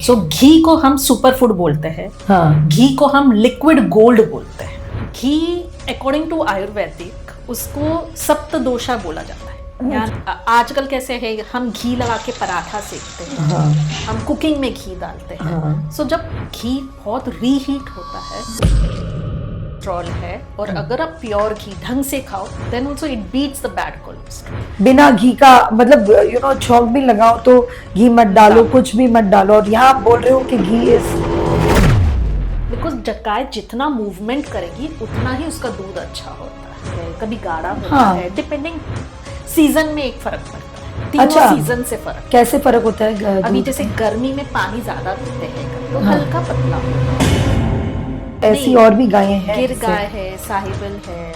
सो घी को हम super food बोलते हैं। हाँ। घी को हम लिक्विड गोल्ड बोलते हैं। घी अकॉर्डिंग टू आयुर्वेदिक उसको सप्त दोषा बोला जाता है। आजकल कैसे है, हम घी लगा के पराठा सेकते हैं। हाँ। हम कुकिंग में घी डालते हैं। हाँ। सो जब घी बहुत रीहीट होता है कोलेस्ट्रॉल है, और अगर आप प्योर घी ढंग से खाओ then also it beats the bad cholesterol. बिना घी का मतलब छौंक भी लगाओ तो घी मत डालो, कुछ भी मत डालो, और यहाँ आप बोल रहे हो कि घी इज बिकॉज गाय जितना मूवमेंट करेगी उतना ही उसका दूध अच्छा होता है। कभी गाढ़ा होता हाँ। है, डिपेंडिंग सीजन में एक फर्क पड़ता है। तीनों अच्छा। सीजन से फर्क। कैसे फर्क होता है? अभी जैसे गर्मी में पानी ज्यादा पीते हैं तो हाँ। हल्का पतला होता है। ऐसी और भी गायें हैं? गिर गाय है, साहिवल है,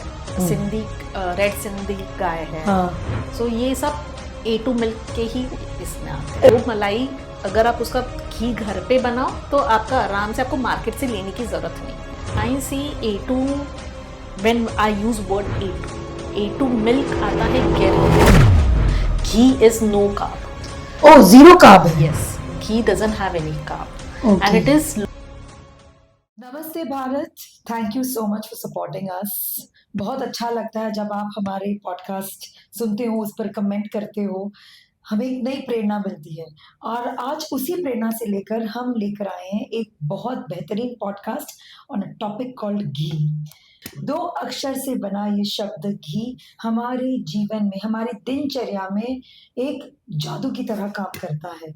सिंधी रेड सिंधी गाय है। हाँ। सो ये सब A2 मिल्क के ही इसमें आते हैं। वो मलाई अगर आप उसका घी घर पे बनाओ तो आपका आराम से, आपको मार्केट से लेने की जरूरत नहीं। I see A2 when I use word A2 milk आता है Gir. Ghee is no carb. Oh, zero carb. Yes, ghee doesn't have any carb and it is. नमस्ते Bharat, thank you so much for supporting us. बहुत अच्छा लगता है जब आप हमारे पॉडकास्ट सुनते हो, उस पर कमेंट करते हो, हमें एक नई प्रेरणा मिलती है। और आज उसी प्रेरणा से लेकर हम लेकर आए हैं एक बहुत बेहतरीन podcast on a topic called ghee. 2 अक्षर से बना ये शब्द घी हमारे जीवन में, हमारी दिनचर्या में एक जादू की तरह काम करता है।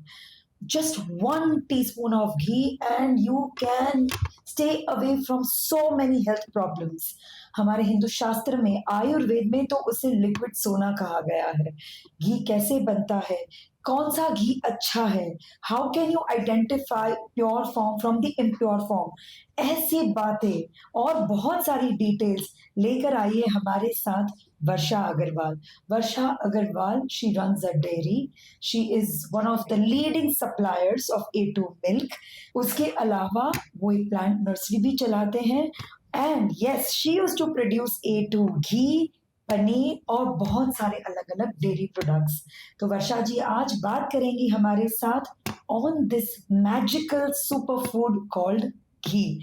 Just 1 teaspoon of ghee and you can stay away from so many health problems. हमारे हिंदू शास्त्र में, आयुर्वेद में तो उसे लिक्विड सोना कहा गया है। घी कैसे बनता है, कौन सा घी अच्छा है, how can you identify pure form from the impure form, ऐसी बातें और बहुत सारी डिटेल्स लेकर आई है हमारे साथ वर्षा अग्रवाल। वर्षा Agarwal, she runs a dairy. She is one of the leading suppliers of A2 milk. उसके अलावा वो एक प्लांट नर्सरी भी चलाते हैं। And yes, she used to produce A2 घी, पनीर और बहुत सारे अलग अलग डेयरी प्रोडक्ट्स। तो वर्षा जी आज बात करेंगी हमारे साथ on this magical super food called ghee.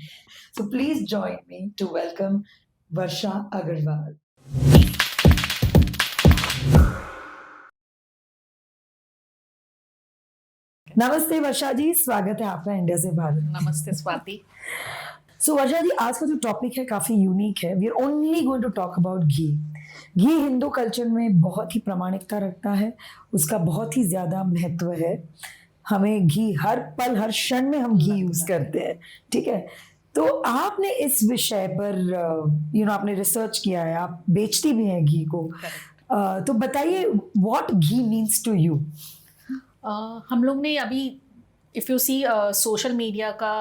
So please join me to welcome वर्षा अग्रवाल। नमस्ते वर्षा जी, स्वागत है आपका इंडिया से भारत। नमस्ते स्वाति। सो वर्षा जी, आज का जो टॉपिक है काफी यूनिक है। We are only going to talk about ghee. घी हिंदू कल्चर में बहुत ही प्रामाणिकता रखता है, उसका बहुत ही ज्यादा महत्व है। हमें घी हर पल हर क्षण में हम घी यूज करते हैं, ठीक है। तो आपने इस विषय पर आपने रिसर्च किया है, आप बेचती भी हैं घी को। तो बताइए what ghee means to you. हम लोग ने अभी if you see social media का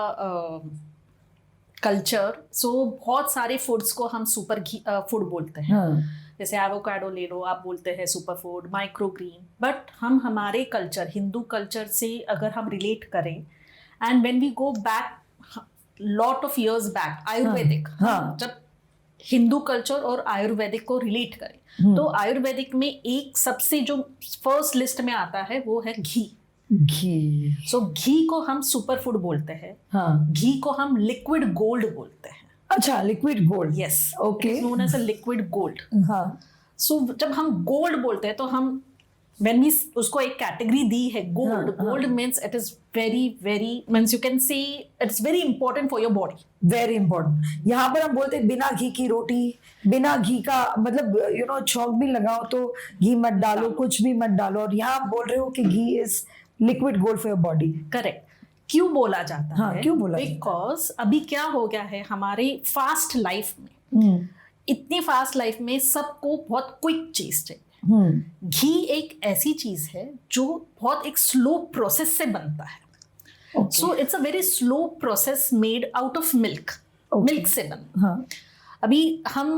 कल्चर, सो बहुत सारे फूड्स को हम सुपर घी फूड बोलते हैं। जैसे एवोकाडो ले लो, आप बोलते हैं सुपर फूड, माइक्रोग्रीन। बट हम हमारे कल्चर, हिंदू कल्चर से अगर हम रिलेट करें, and when we go back lot of years back, Ayurvedic, जब हिंदू कल्चर और आयुर्वेदिक को रिलेट करें तो आयुर्वेदिक में एक सबसे जो फर्स्ट लिस्ट में आता है वो है घी। घी। सो घी को हम सुपर फूड बोलते हैं। हाँ। घी को हम लिक्विड गोल्ड बोलते हैं। अच्छा, liquid gold. Yes, okay. Known as a liquid gold. हाँ। सो जब हम गोल्ड बोलते हैं तो हम when we उसको एक कैटेगरी दी है gold. Gold means it is very means you can say it's very important for your body. Very important. यहाँ पर हम बोलते हैं बिना घी की रोटी, बिना घी का मतलब छौंक भी लगाओ तो घी मत डालो, कुछ भी मत डालो, और यहाँ आप बोल रहे हो कि ghee is liquid gold for your body. Correct. क्यों बोला जाता है? क्यों बोला? बिकॉज अभी क्या हो गया है हमारे फास्ट लाइफ में, इतनी फास्ट लाइफ में सबको बहुत क्विक चीज चाहिए। घी एक ऐसी चीज है जो बहुत एक स्लो प्रोसेस से बनता है। So it's a very slow process made out of milk. Milk से बना। अभी हम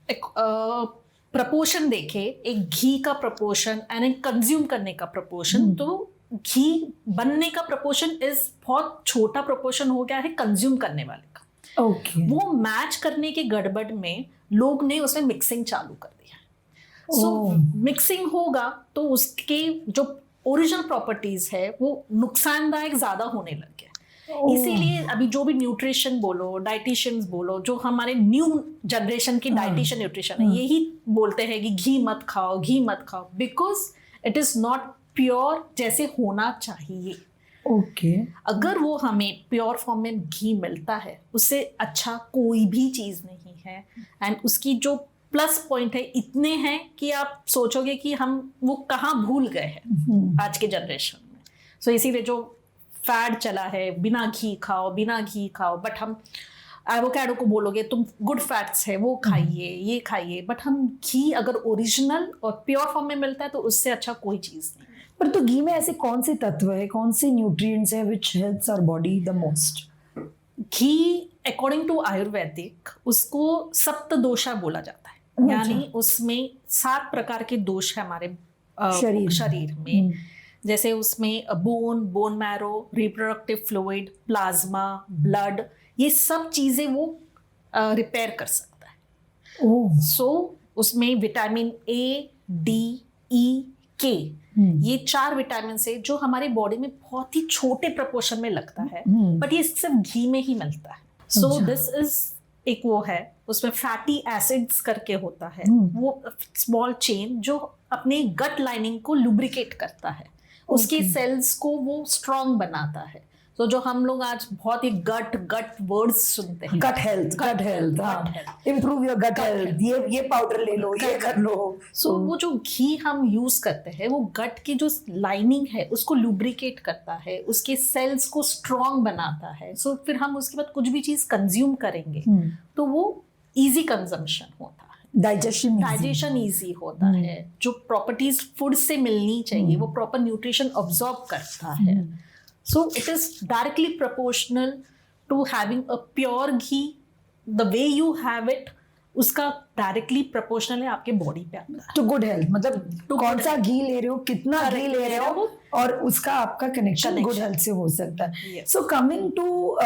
एक प्रपोर्शन देखें, एक घी का प्रपोर्शन एंड एक कंज्यूम करने का प्रपोर्शन, तो घी बनने का प्रपोर्शन इज बहुत छोटा प्रपोर्शन हो गया है कंज्यूम करने वाले का। वो मैच करने के गड़बड़ में लोग ने उसमें मिक्सिंग चालू कर दिया। सो मिक्सिंग होगा तो उसके जो ओरिजिनल प्रॉपर्टीज है वो नुकसानदायक ज्यादा होने लग गया। इसीलिए अभी जो भी न्यूट्रिशन बोलो, डाइटिशियंस बोलो, जो हमारे न्यू जनरेशन की डाइटिशियन न्यूट्रिशन है, यही बोलते हैं कि घी मत खाओ, घी मत खाओ, because it is not pure जैसे होना चाहिए। ओके अगर वो हमें प्योर फॉर्म में घी मिलता है, उससे अच्छा कोई भी चीज नहीं है। एंड उसकी जो प्लस पॉइंट है इतने हैं कि आप सोचोगे कि हम वो कहाँ भूल गए हैं आज के जनरेशन में। सो इसीलिए जो फैड चला है बिना घी खाओ, बिना घी खाओ, बट हम एवोकाडो को बोलोगे तुम गुड फैट्स है वो खाइए, ये खाइए, बट हम घी अगर ओरिजिनल और प्योर फॉर्म में मिलता है तो उससे अच्छा कोई चीज नहीं। पर तो घी में ऐसे कौन से तत्व है, कौन से न्यूट्रिएंट्स है which helps our body the most? Ghee according to Ayurvedic उसको सप्त दोषा बोला जाता है। यानी उसमें 7 प्रकार के दोष है हमारे शरीर में। जैसे उसमें bone marrow, reproductive fluid, plasma, blood, ये सब चीजें वो रिपेयर कर सकता है। सो उसमें विटामिन ए, डी, ई, के, ये 4 विटामिन है जो हमारे बॉडी में बहुत ही छोटे प्रपोर्शन में लगता है, बट ये सिर्फ घी में ही मिलता है। सो दिस इज एक वो है, उसमें फैटी एसिड्स करके होता है, वो स्मॉल चेन जो अपने गट लाइनिंग को लुब्रिकेट करता है, उसके सेल्स को वो स्ट्रॉन्ग बनाता है। तो जो हम लोग आज बहुत ही गट वर्ड्स सुनते हैं, gut health, improve your gut health, ये पाउडर ले लो, ये कर लो। सो वो जो घी हम यूज करते हैं वो गट की जो लाइनिंग है उसको लुब्रिकेट करता है, उसके सेल्स को स्ट्रॉन्ग बनाता है। सो फिर हम उसके बाद कुछ भी चीज कंज्यूम करेंगे तो वो इजी कंजम्पशन होता है, डाइजेशन इजी होता है, जो प्रॉपर्टीज फूड से मिलनी चाहिए वो प्रॉपर न्यूट्रिशन ऑब्जॉर्ब करता है। So it is directly proportional to having a pure ghee. The way you have it, उसका डायरेक्टली प्रोपोर्शनल है आपके बॉडी पे आता है। टू गुड हेल्थ, मतलब कौन सा घी ले रहे हो, कितना घी ले रहे हो, और उसका आपका कनेक्शन गुड हेल्थ से हो सकता है। सो कमिंग टू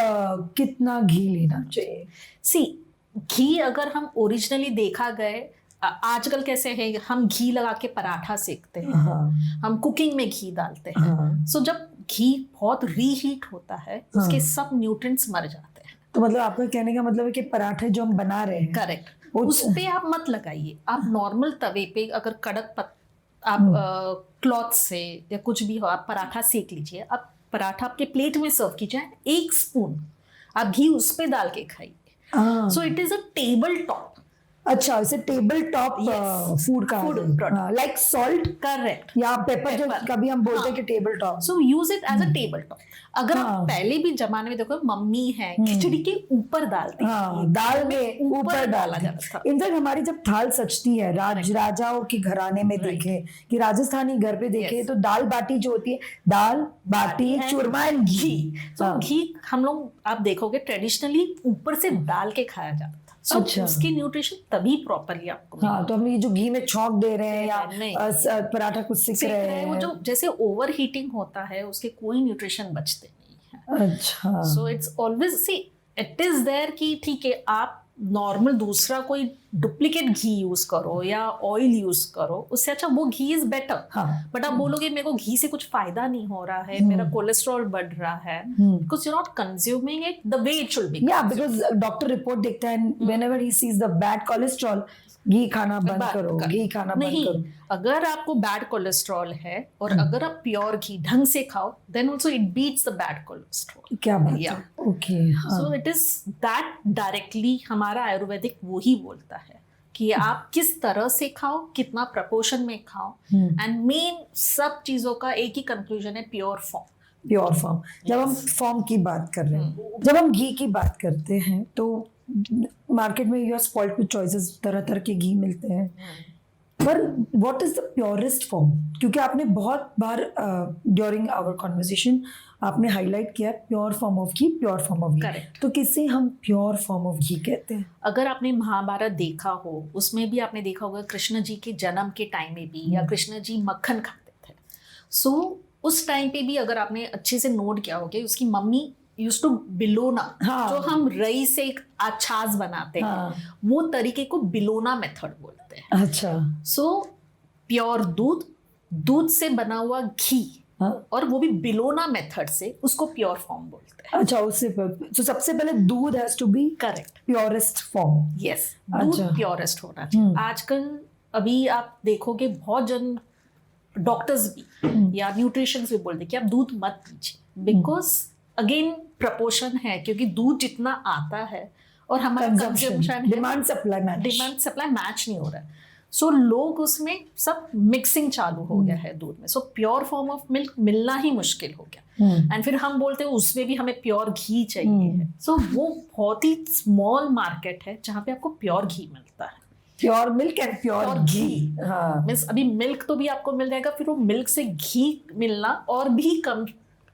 कितना घी लेना चाहिए? सी, घी अगर हम ओरिजिनली देखा गए, आजकल कैसे है, हम घी लगा के पराठा सेकते हैं, हम कुकिंग में घी डालते हैं। सो जब घी बहुत रीहीट होता है उसके सब न्यूट्रिएंट्स मर जाते हैं। तो मतलब आपका कहने का मतलब है कि पराठे जो हम बना रहे हैं, करेक्ट, उस पे आप मत लगाइए। आप नॉर्मल तवे पे अगर आप क्लॉथ से या कुछ भी हो, आप पराठा सेक लीजिए। आप पराठा आपके प्लेट में सर्व कीजिए, 1 स्पून आप घी उस पे डाल के खाइए। So it is a table top. अच्छा, इसे टेबल टॉप फूड का, लाइक सॉल्ट, करेक्ट, या पेपर जो कभी हम बोलते हैं कि table top. So use it as a table top. अगर आप पहले भी जमाने में देखो, मम्मी है खिचड़ी के ऊपर डालती है, दाल में ऊपर डाला जाता था। इनफैक्ट हमारी जब थाल सजती है, राजाओं के घराने में देखे कि राजस्थानी घर पे देखे तो दाल बाटी जो होती है, दाल बाटी चूरमा एंड घी। तो घी हम लोग आप देखोगे ट्रेडिशनली ऊपर से डाल के खाया जाता। अच्छा, उसकी न्यूट्रिशन तभी प्रॉपरली आपको। तो हम ये जो घी में छौंक दे रहे हैं या पराठा कुछ सिक रहे हैं, वो जो जैसे ओवर हीटिंग होता है उसके कोई न्यूट्रिशन बचते नहीं है। अच्छा, so it's always see it is there कि ठीक है आप नॉर्मल दूसरा कोई डुप्लीकेट घी यूज करो या ऑयल यूज करो, उससे अच्छा वो घी इज बेटर। बट आप बोलोगे मेरे को घी से कुछ फायदा नहीं हो रहा है, मेरा कोलेस्ट्रॉल बढ़ रहा है, because you not consuming it the way it should be. या बिकॉज डॉक्टर रिपोर्ट देखता है, whenever he sees the bad cholesterol, घी खाना बंद करो, घी खाना बंद करो। अगर आपको बैड कोलेस्ट्रॉल है और अगर आप प्योर घी ढंग से खाओ, then also it beats the bad cholesterol. क्या बात है, okay. So it is that directly हमारा आयुर्वेदिक वो ही बोलता है कि आप किस तरह से खाओ, कितना प्रपोर्शन में खाओ, एंड मेन सब चीजों का एक ही कंक्लूजन है, प्योर फॉर्म। Pure form. जब हम फॉर्म की बात कर रहे हैं, जब हम घी की बात करते हैं तो मार्केट में you are spoiled with choices, तरह तरह के घी मिलते हैं, पर what is the purest form? क्योंकि आपने बहुत बार ड्यूरिंग आवर कॉन्वर्सेशन आपने हाईलाइट किया pure form of ghee, pure form of ghee. तो किसे हम प्योर फॉर्म ऑफ घी कहते हैं? अगर आपने महाभारत देखा हो, उसमें भी आपने देखा होगा कृष्ण जी के जन्म के टाइम में भी या कृष्ण जी मक्खन खाते थे। सो उस टाइम पे भी अगर आपने अच्छे से नोट किया होगा, उसकी मम्मी यूज्ड टू बिलोना, जो हम रई से एक छाछ बनाते हैं, वो तरीके को बिलोना मेथड बोलते हैं। अच्छा। सो प्योर दूध, दूध से बना हुआ घी, हाँ? और वो भी बिलोना मेथड से, उसको प्योर फॉर्म बोलते हैं। अच्छा, उससे तो सबसे पहले दूध has to be correct, purest form. Yes, दूध अच्छा। प्योरेस्ट होना चाहिए। आजकल अभी आप देखोगे बहुत जन डॉक्टर्स भी या न्यूट्रिशंस भी बोलते हैं कि आप दूध मत पीजिए, बिकॉज अगेन प्रपोर्शन है, क्योंकि दूध जितना आता है और हमारा कंजम्पशन, डिमांड सप्लाई मैच नहीं हो रहा है। सो लोग उसमें सब मिक्सिंग चालू हो गया है दूध में। So pure form of milk मिलना ही मुश्किल हो गया। एंड फिर हम बोलते हैं उसमें भी हमें प्योर घी चाहिए है। सो वो बहुत ही स्मॉल मार्केट है जहाँ पे आपको प्योर घी मिलता है। प्योर मिल्क एंड प्योर घी। हाँ, मीन्स अभी मिल्क तो भी आपको मिल जाएगा, फिर वो मिल्क से घी मिलना और भी कम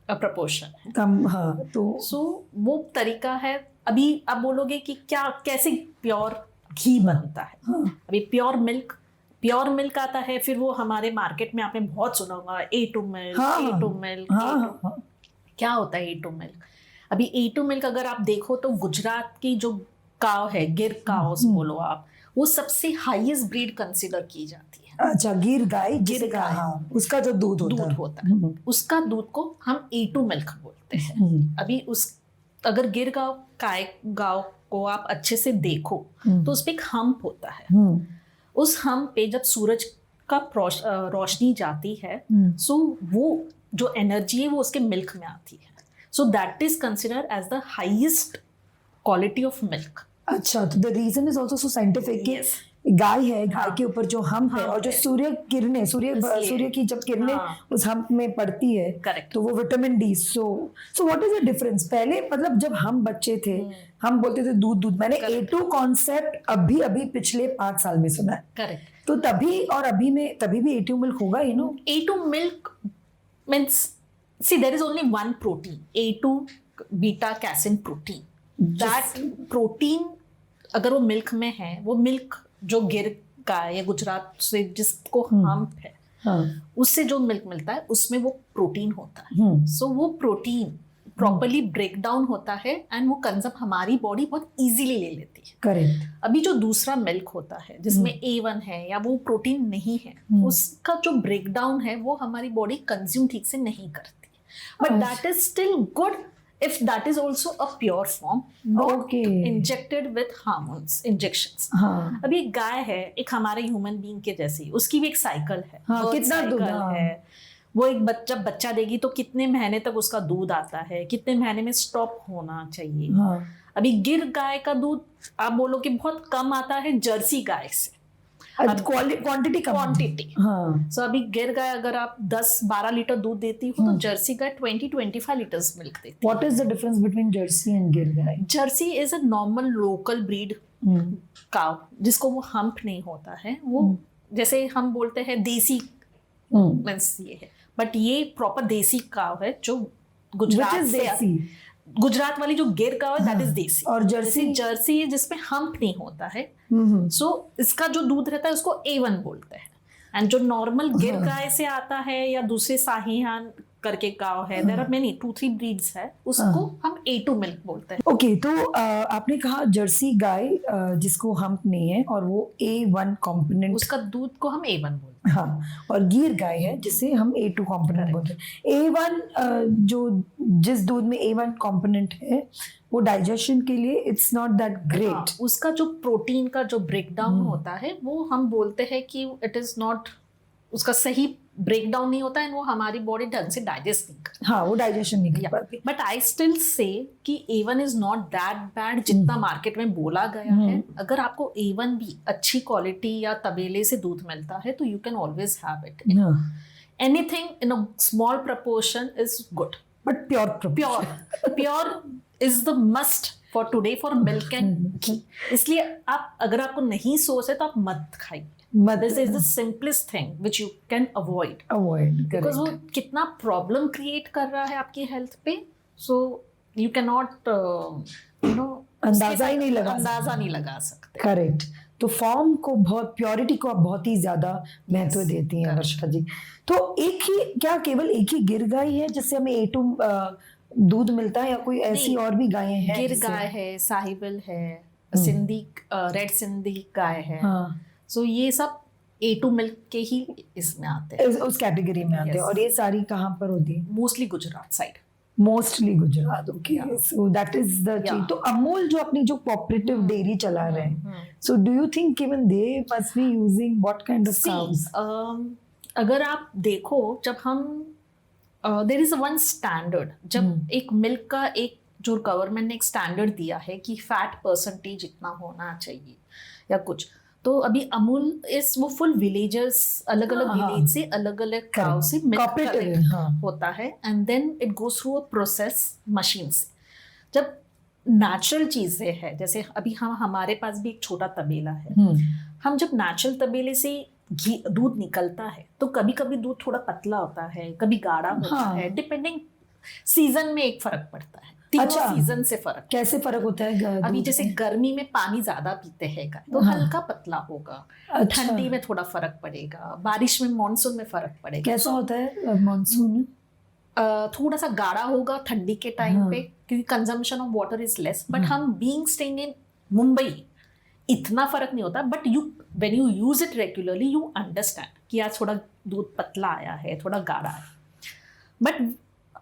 प्रपोर्शन है, कम। हाँ, तो सो वो तरीका है। अभी आप बोलोगे कि क्या कैसे प्योर घी बनता है। हाँ, अभी प्योर मिल्क आता है, फिर वो हमारे मार्केट में आपने बहुत सुना होगा A2 मिल्क, हाँ, A2 मिल्क। हाँ, हाँ, क्या होता है A2 मिल्क? अभी A2 मिल्क अगर आप देखो तो गुजरात की जो काव है, गिर काउस बोलो आप, वो सबसे हाईएस्ट ब्रीड कंसिडर की जाती है। अच्छा, गिर गाय, हाँ, उसका जो दूध होता है, उसका दूध को हम A2 मिल्क बोलते हैं। अभी अगर गिर गांव को आप अच्छे से देखो तो उस पे एक हम्प होता है। उस हम्प पे जब सूरज का रोशनी जाती है, सो वो जो एनर्जी है वो उसके मिल्क में आती है। So that is considered as the highest quality of milk. अच्छा, तो the reason is also so scientific कि गाय है, गाय के ऊपर जो हम्प है और जो सूर्य की जब किरणें उस हम्प में पड़ती है, तो वो vitamin D. So what is the difference? पहले मतलब जब हम बच्चे थे हम बोलते थे दूध। मैंने A2 कॉन्सेप्ट अभी पिछले 5 साल में सुना है। करेक्ट। तो तभी और अभी में तभी भी A2 मिल्क होगा, you know. A2 milk means see there is only one protein, A2 beta casein protein. That protein अगर वो मिल्क में है, वो मिल्क जो गिर गाय या गुजरात से जिसको हम्प है, उससे जो मिल्क मिलता है उसमें वो प्रोटीन होता है। सो वो प्रोटीन प्रॉपर्ली ब्रेक डाउन होता है एंड वो कंजम हमारी बॉडी बहुत इजीली ले लेती है। करेक्ट। अभी जो दूसरा मिल्क होता है जिसमें A1 है या वो प्रोटीन नहीं है, उसका जो ब्रेक डाउन है वो हमारी बॉडी कंज्यूम ठीक से नहीं करती। But that is still good if that is also a pure form, not injected with hormones, injections. हाँ. अभी एक गाय है, एक हमारे ह्यूमन बीइंग के जैसी, उसकी भी एक साइकिल है। हाँ, कितना दूध है वो, एक जब बच्चा देगी तो कितने महीने तक उसका दूध आता है, कितने महीने में स्टॉप होना चाहिए। हाँ. अभी गिर गाय का दूध आप बोलो कि बहुत कम आता है जर्सी गाय से, क्वांटिटी। हाँ. सो अभी गिर गाय अगर आप 10-12 लीटर दूध देती हो तो जर्सी गाय 20-25 लीटर्स मिल्क देती है। What is the difference between Jersey and Gir गाय? Jersey is a normal local breed cow जिसको वो हम्प नहीं होता है। वो जैसे हम बोलते हैं देसी मींस ये है, बट ये प्रॉपर देसी काव है जो गुजरात से, गुजरात वाली जो गिर काव है दैट इज देसी। और जर्सी है जिसमें हम्प नहीं होता है। सो इसका जो दूध रहता है उसको A1 बोलते हैं। एंड जो नॉर्मल गिर गाय से आता है या दूसरे साहिवान करके काव है, देयर आर मेनी 2-3 ब्रीड्स है, उसको हम A2 मिल्क बोलते हैं। ओके, तो आपने कहा जर्सी गाय जिसको हम्प नहीं है और वो A1 कंपोनेंट, उसका दूध को हम A1 बोलते हैं। हाँ, और गिर गाय है जिसे हम A2 कंपोनेंट बोलते हैं। A1 जो जिस दूध में A1 कंपोनेंट है वो डाइजेशन के लिए इट्स नॉट दैट ग्रेट। उसका जो प्रोटीन का जो ब्रेकडाउन होता है वो हम बोलते हैं कि इट इज नॉट, उसका सही ब्रेकडाउन नहीं होता है, वो हमारी बॉडी ढंग से डाइजेस्ट नहीं करती। हाँ, वो डाइजेशन नहीं कर पाती। बट आई स्टिल से कि A1 is not that bad जितना मार्केट में बोला गया है। अगर आपको A1 भी अच्छी क्वालिटी या तबेले से दूध मिलता है तो you can always have it. Anything in a small proportion is good, but pure is the must for today for milk and ghee. इसलिए आप अगर आपको नहीं सोच है तो आप मत खाइए। This is the simplest thing which you can avoid. Because वो कितना प्रॉब्लम क्रिएट कर रहा है आपकी हेल्थ पे, so you cannot अंदाजा नहीं लगा सकते। करेक्ट। तो फॉर्म को बहुत, प्योरिटी को आप बहुत ही ज्यादा महत्व देती हैं वर्षा जी। तो एक ही, क्या केवल एक ही गिर गाय है जिससे हमें A2 दूध मिलता है या कोई ऐसी और भी गायें हैं? गिर गाय है, साहिवाल है, सिंधी रेड सिंधी गाय है। सो ये सब A2 मिल्क के ही इसमें आते हैं, उस कैटेगरी में आते हैं। Yes. और ये सारी कहाँ पर होती है? Mostly Gujarat side. Mostly Gujarat. Okay, so that is the चीज। तो अमूल जो अपनी जो कोऑपरेटिव डेयरी चला रहे हैं, so do you think even they must be using what kind of cows? अगर आप देखो, जब हम देयर इज वन स्टैंडर्ड, जब एक मिल्क का एक जो गवर्नमेंट ने एक स्टैंडर्ड दिया है कि फैट परसेंटेज इतना होना चाहिए या कुछ, तो अभी अमूल इस वो फुल विलेजर्स, अलग अलग विलेज से अलग अलग काउ से मिल्क कलेक्ट होता है and then it goes through a process machine से। जब नेचुरल चीजें हैं, जैसे अभी हमारे पास भी एक छोटा तबेला है, हम जब नेचुरल तबेले से घी दूध निकलता है तो कभी कभी दूध थोड़ा पतला होता है, कभी गाढ़ा होता है, डिपेंडिंग सीजन में एक फर्क पड़ता है। अच्छा, सीजन से फर्क, कैसे फर्क होता है? अभी जैसे गर्मी में पानी ज्यादा पीते हैं तो हल्का पतला होगा। अच्छा। ठंडी में थोड़ा फर्क पड़ेगा, बारिश में मानसून में फर्क पड़ेगा। कैसा होता है मानसून में? थोड़ा सा गाढ़ा होगा ठंडी के टाइम पे, क्योंकि consumption of water is less. But हम बीइंग स्टेइंग इन मुंबई, इतना फर्क नहीं होता। But when you use it regularly you understand कि आज थोड़ा दूध पतला आया है, थोड़ा गाढ़ा है। बट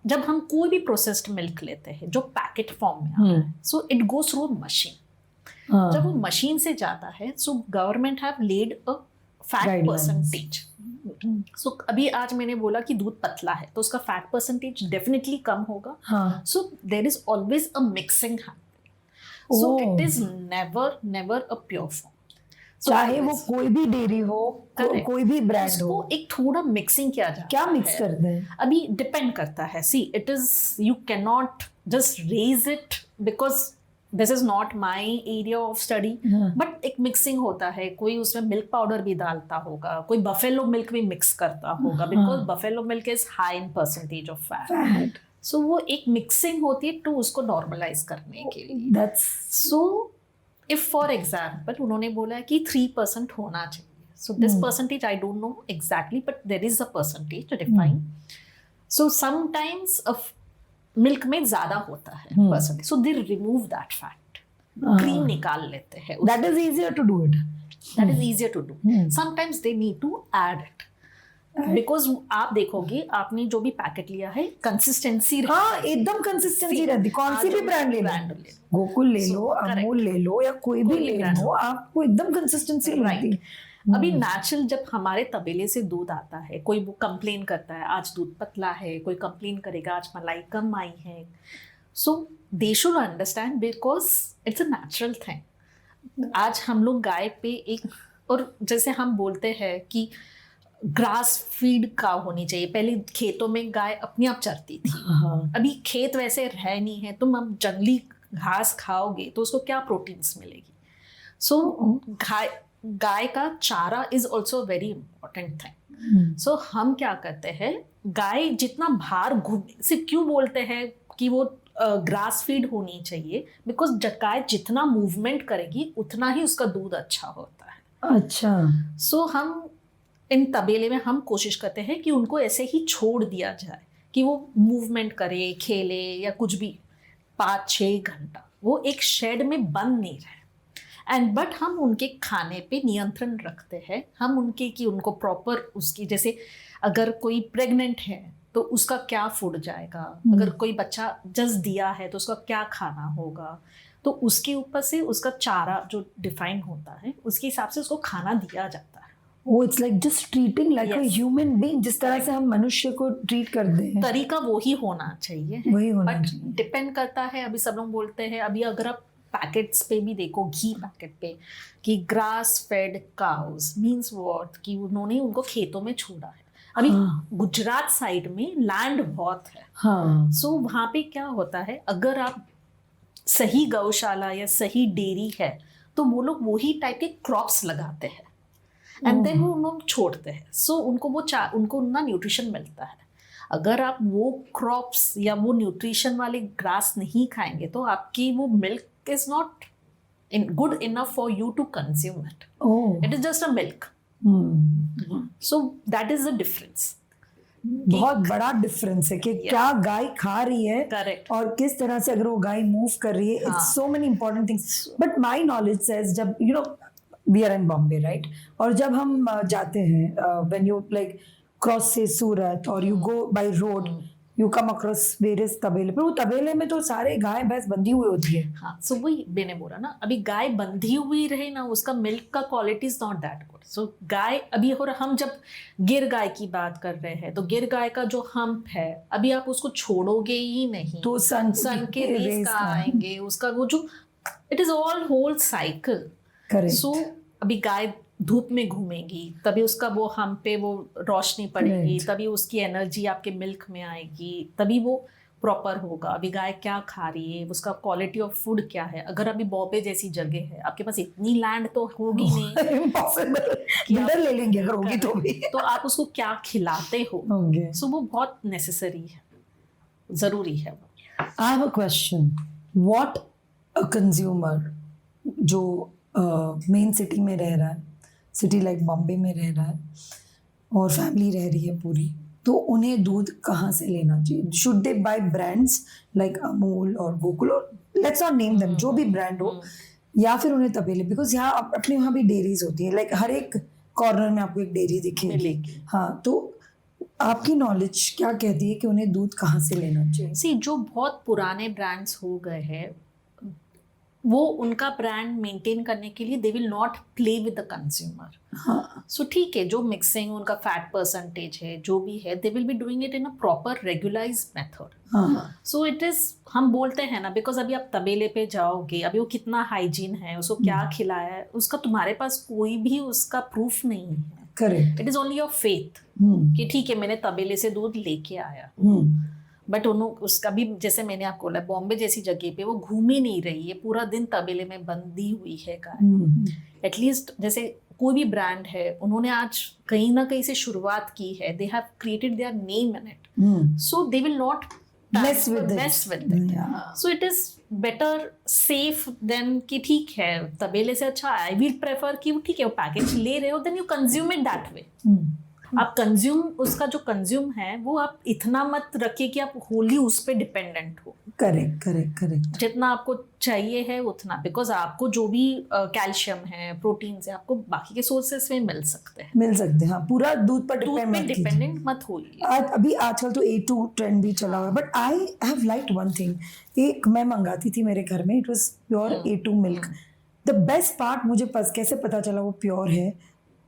जब हम कोई भी प्रोसेस्ड मिल्क लेते हैं जो पैकेट फॉर्म में आता है, so it goes through machine. जब वो मशीन से जाता है, so government have led a fat percentage. सो अभी आज मैंने बोला कि दूध पतला है तो उसका फैट परसेंटेज डेफिनेटली कम होगा। So there is always a mixing happening. So it is never a pure form, चाहे वो कोई भी डेयरी हो, कोई भी ब्रांड हो, एक थोड़ा मिक्सिंग किया जाता है। क्या मिक्स करते हैं? अभी डिपेंड करता है। See it is, you can not just raise it because this is not my area of study. But एक मिक्सिंग होता है, कोई उसमें मिल्क पाउडर भी डालता होगा, कोई बफेलो मिल्क भी मिक्स करता होगा, because buffalo milk is high in percentage of fat. So वो एक मिक्सिंग होती है टू उसको नॉर्मलाइज करने के लिए। सो इफ फॉर एग्जाम्पल उन्होंने बोला कि 3% होना चाहिए, so this percentage I don't know exactly, but there is a percentage define. So sometimes milk में ज्यादा होता है percentage, so they remove that fat, cream निकाल लेते हैं। That is easier to do it. That is easier to do. Sometimes they need to add it, because आप देखोगे आपने जो भी पैकेट लिया है कंसिस्टेंसी, हाँ एकदम कंसिस्टेंसी रहती। कौन सी भी ब्रांड ले लो, गोकुल ले लो, अमूल ले लो या कोई भी ले लो, आपको एकदम कंसिस्टेंसी मिलती है। अभी नेचुरल जब हमारे तबेले से दूध आता है, कोई वो कंप्लेन करता है आज दूध पतला है, कोई कंप्लेन करेगा आज मलाई कम आई है, so they should understand because it's a natural thing. आज हम लोग गाय पे एक, और जैसे हम बोलते हैं कि ग्रास फीड काउ होनी चाहिए, पहले खेतों में गाय अपने आप चरती थी। अभी खेत वैसे रह नहीं है, तुम अब जंगली घास खाओगे तो उसको क्या प्रोटीन्स मिलेगी। सो गाय का चारा is also very important thing. So हम क्या करते हैं, गाय जितना बाहर घूमे, सिर्फ क्यों बोलते हैं कि वो ग्रास फीड होनी चाहिए, बिकॉज गाय जितना मूवमेंट करेगी उतना ही उसका दूध अच्छा होता है। अच्छा। सो हम इन तबेले में हम कोशिश करते हैं कि उनको ऐसे ही छोड़ दिया जाए कि वो मूवमेंट करे, खेले या कुछ भी 5-6 घंटा, वो एक शेड में बंद नहीं रहे। एंड बट हम उनके खाने पे नियंत्रण रखते हैं। हम उनको प्रॉपर उसकी, जैसे अगर कोई प्रेग्नेंट है तो उसका क्या फूड जाएगा, अगर कोई बच्चा जस्ट दिया है तो उसका क्या खाना होगा, तो उसके ऊपर से उसका चारा जो डिफाइन होता है उसके हिसाब से उसको खाना दिया जाता है। It's like just treating like a human being, जिस तरह से हम मनुष्य को ट्रीट करते हैं, तरीका वही होना चाहिए। वही होना चाहिए। डिपेंड करता है। अभी सब लोग बोलते हैं, अभी अगर आप पैकेट्स पे भी देखो, घी पैकेट पे कि grass fed cows means what, कि उन्होंने उनको खेतों में छोड़ा है। अभी गुजरात साइड में लैंड बहुत है, सो वहाँ पे क्या होता है, अगर आप सही गौशाला या सही डेयरी है तो वो लोग वही टाइप के क्रॉप्स लगाते हैं एंड देन वो उनको छोड़ते हैं। सो उनको ना न्यूट्रिशन मिलता है। अगर आप वो क्रॉप्स या वो न्यूट्रिशन वाले ग्रास नहीं खाएंगे तो आपकी वो milk is not good enough for you to consume it. It is just a milk. So that is the difference. बहुत बड़ा डिफरेंस है कि क्या गाय खा रही है, करेक्ट, और किस तरह से अगर वो गाय मूव कर रही है। It's so many important things. But my knowledge says, जब we are in Bombay right, और जब हम जाते हैं व्हेन यू लाइक क्रॉस से सूरत और you go by road, you come across various तबेले, पर वो तबेले में तो सारे गाय भैंस बंधी हुई होती है। हाँ, सो वही मैंने बोला ना, अभी गाय बंधी हुई रहे ना, उसका मिल्क का quality is not that good. So गाय अभी, और हम जब गिर गाय की बात कर रहे हैं तो गिर गाय का जो हम्प है, अभी आप उसको छोड़ोगे ही नहीं तो सन के रेस का आएंगे, उसका वो जो it is all whole cycle. So अभी गाय धूप में घूमेगी, तभी उसका वो हम पे वो रोशनी पड़ेगी, तभी उसकी एनर्जी आपके मिल्क में आएगी, तभी वो प्रॉपर होगा। अभी गाय क्या खा रही है, उसका क्वालिटी ऑफ फूड क्या है। अगर अभी बॉम्बे जैसी जगह है, आपके पास इतनी लैंड तो होगी नहीं, इम्पॉसिबल ले लेंगे अगर होगी तो भी, तो आप उसको क्या खिलाते हो। सो वो बहुत नेसेसरी है, जरूरी है। I have a question, what a consumer जो मेन सिटी में रह रहा है, सिटी लाइक बॉम्बे में रह रहा है और फैमिली रह रही है पूरी, तो उन्हें दूध कहाँ से लेना चाहिए? Should they buy brands like Amul और गोकुल, और लेट्स नॉट नेम देम, जो भी ब्रांड हो, या फिर उन्हें तबेले, बिकॉज यहाँ अपने वहाँ भी डेयरीज होती है, लाइक हर एक कॉर्नर में आपको एक डेयरी दिखेगी। हाँ, तो आपकी नॉलेज क्या कहती है कि उन्हें दूध कहाँ से लेना चाहिए? सी, जो बहुत पुराने ब्रांड्स हो गए हैं, वो उनका ब्रांड मेंटेन करने के लिए they will not play with the consumer. So ठीक है, जो मिक्सिंग, उनका फैट परसेंटेज है, जो भी है, they will be doing it in a proper regularised method. So it is, हम बोलते हैं ना, बिकॉज अभी आप तबेले पे जाओगे, अभी वो कितना हाइजीन है, उसको क्या खिलाया है, उसका तुम्हारे पास कोई भी उसका प्रूफ नहीं है। Correct, it is only your faith कि ठीक है, मैंने तबेले से दूध लेके आया। बट उसका भी, जैसे मैंने आपको बोला, बॉम्बे जैसी जगह पे वो घूम ही नहीं रही है, पूरा दिन तबेले में बंधी हुई है गाय। एटलीस्ट जैसे कोई भी ब्रांड है, उन्होंने आज कहीं ना कहीं से शुरुआत की है, they have created their name in it, so they will not mess with it. So it is better safe than कि ठीक है, तबेले से अच्छा I will prefer कि वो ठीक है, वो पैकेज ले रहे हो, then you consume it that way. आप कंज्यूम, उसका जो कंज्यूम है वो आप इतना मत रखिए कि आप होली उस पर डिपेंडेंट हो। करेक्ट करेक्ट करेक्ट, जितना आपको चाहिए है उतना, बिकॉज आपको जो भी कैल्शियम है, प्रोटीन है, आपको बाकी के सोर्सेस में मिल सकते हैं। हाँ, पूरा दूध पर डिपेंडेंट मत होइए। अभी आजकल तो A2 ट्रेंड भी चला हुआ है, but I have liked one thing, एक मैं मंगाती थी मेरे घर में, it was pure A2 milk. The best part मुझे कैसे पता चला वो प्योर है,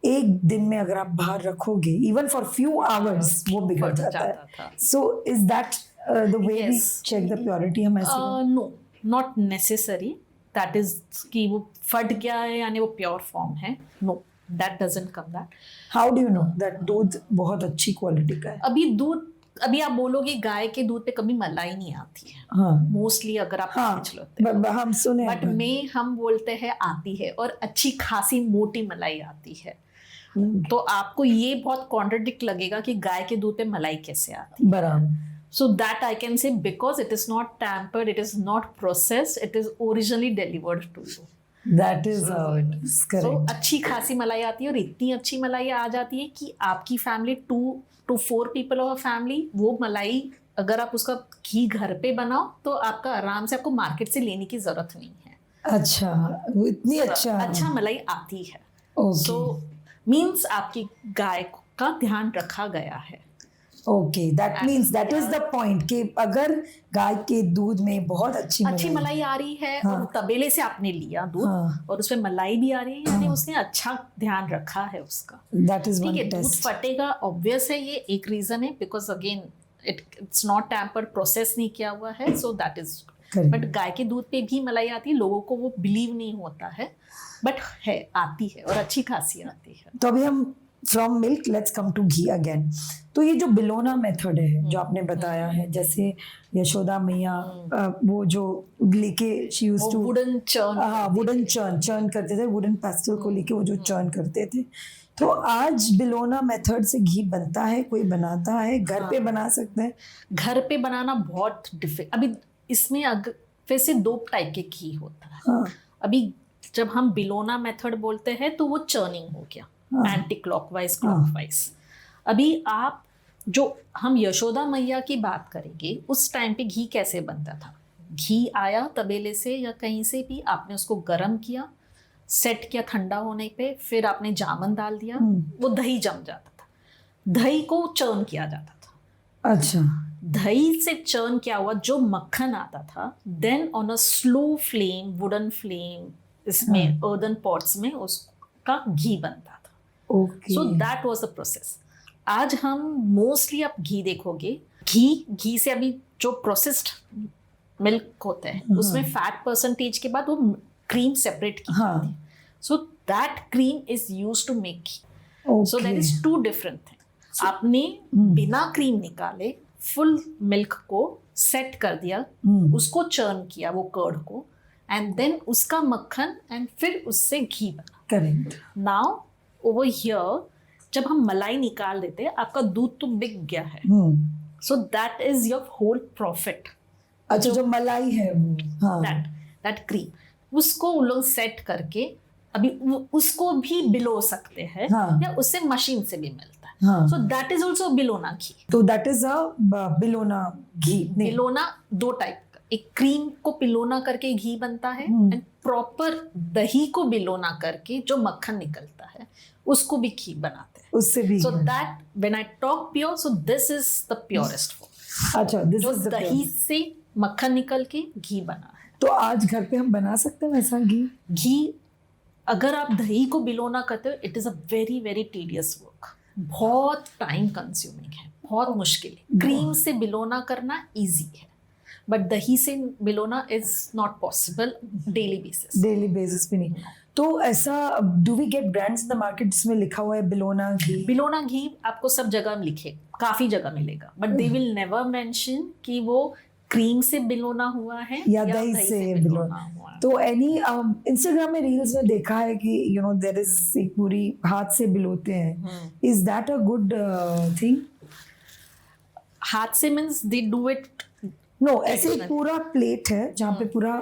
एक दिन में अगर आप बाहर रखोगे, इवन फॉर फ्यू आवर्स, वो बिगड़ जाता है। So is that the way we check the purity? हम ऐसे no, not necessary that is कि वो फट गया है यानी वो प्योर फॉर्म है, no, that doesn't come that. How do you know that दूध बहुत अच्छी क्वालिटी का है? अभी आप बोलोगे गाय के दूध पे कभी मलाई नहीं आती है, मोस्टली अगर आप हम सुने, बट हम बोलते हैं आती है, और अच्छी खासी मोटी मलाई आती है। तो आपको ये बहुत कॉन्ट्रडिक्ट लगेगा कि गाय के दूध पे मलाई कैसे आती है। बराबर। So that I can say, because it is not tampered, it is not processed, it is originally delivered to you. That is how it is, correct. So अच्छी खासी मलाई आती है, और इतनी अच्छी मलाई आ जाती है कि आपकी family 2 to 4 people of a family, वो मलाई अगर आप उसका घी घर पे बनाओ तो आपका आराम से, आपको मार्केट से लेने की जरूरत नहीं है। अच्छा, वो इतनी अच्छा मलाई आती है। So मीन्स आपकी गाय का ध्यान रखा गया है। Okay, that means that is the point कि अगर गाय के दूध में बहुत अच्छी मलाई आ रही है, और तबेले से आपने लिया दूध, और उसमें मलाई भी आ रही है, यानी उसने अच्छा ध्यान रखा है उसका। दैट इज ठीक है, दूध फटेगा, ऑब्वियस है, ये एक रीजन है, because again it's not tampered, process नहीं किया हुआ है, सो दैट इज। बट गाय के दूध पे भी मलाई आती है, लोगों को वो बिलीव नहीं होता है, बट है, आती है, और अच्छी खासी आती है। तो अभी हम from milk let's come to ghee again. तो ये जो बिलोना मेथड है जो आपने बताया है, जैसे यशोदा मैया वो जो लेके she used to wooden churn करते थे, वुडन पेस्टल को लेके वो जो चर्न करते थे, तो आज बिलोना मेथड से घी बनता है? कोई बनाता है? घर पे बना सकते हैं? घर पे बनाना बहुत डिफिकल्ट। अभी इसमें वैसे 2 टाइप के घी होता है। अभी जब हम बिलोना मेथड बोलते हैं तो वो चर्निंग हो गया, एंटी क्लॉकवाइज क्लॉकवाइज। अभी आप जो हम यशोदा मैया की बात करेंगे, उस टाइम पे घी कैसे बनता था? घी आया तबेले से या कहीं से भी, आपने उसको गर्म किया, सेट किया ठंडा होने पे, फिर आपने जामन डाल दिया, वो दही जम जाता था। दही को चर्न किया जाता था। अच्छा, दही से चर्न किया हुआ जो मक्खन आता था, then on a slow flame, wooden flame, इसमें अर्दन पॉट्स में उसका घी बनता था। Okay. So that was the process. आज हम मोस्टली आप घी देखोगे, घी से अभी जो प्रोसेस्ड मिल्क होता है उसमें फैट परसेंटेज के बाद वो क्रीम सेपरेट की जाती है। So that cream is used to make ghee. So that is two different thing. आपने बिना क्रीम निकाले फुल मिल्क को सेट कर दिया, उसको चर्न किया वो कर्ड को, एंड देन उसका मक्खन, एंड फिर उससे घी बना। करेक्ट। नाउ ओवर हियर जब हम मलाई निकाल देते हैं, आपका दूध तो बिक गया है, so that is your whole profit. अच्छा, जो मलाई है वो, हाँ, दैट क्रीम, उसको उन लोग सेट करके अभी उसको भी बिलो सकते हैं, हाँ, या उससे मशीन से भी मिलता है। सो दैट इज ऑल्सो बिलोना घी। तो दैट इज अ बिलोना घी। बिलोना दो टाइप का, एक क्रीम को बिलोना करके घी बनता है, एंड प्रॉपर दही को बिलोना करके जो मक्खन निकलता है उसको भी घी बनाते हैं, उससे भी। सो that when I talk pure, so this is the purest form. अच्छा, दिस जो इज द दही से मक्खन निकल के घी बना है। तो आज घर पे हम बना सकते हैं वैसा घी अगर आप दही को बिलोना करते हो, it is a very very tedious work, बहुत टाइम कंज्यूमिंग है, बहुत मुश्किल है। क्रीम से बिलोना करना इजी है, बट दही से बिलोना is not possible daily basis पे नहीं। तो ऐसा do we get brands in the market जिसमें लिखा हुआ है बिलोना घी? बिलोना घी आपको सब जगह लिखे, काफी जगह मिलेगा, but they will never mention कि वो क्रीम से बिलोना हुआ है या दही से बिलोना हुआ है। तो एनी इंस्टाग्राम में रील्स में देखा है कि यू नो देयर इज एक पूरी हाथ से बिलोते हैं, is that a good thing? हाथ से means they do it, no, ऐसे पूरा प्लेट है जहाँ पे पूरा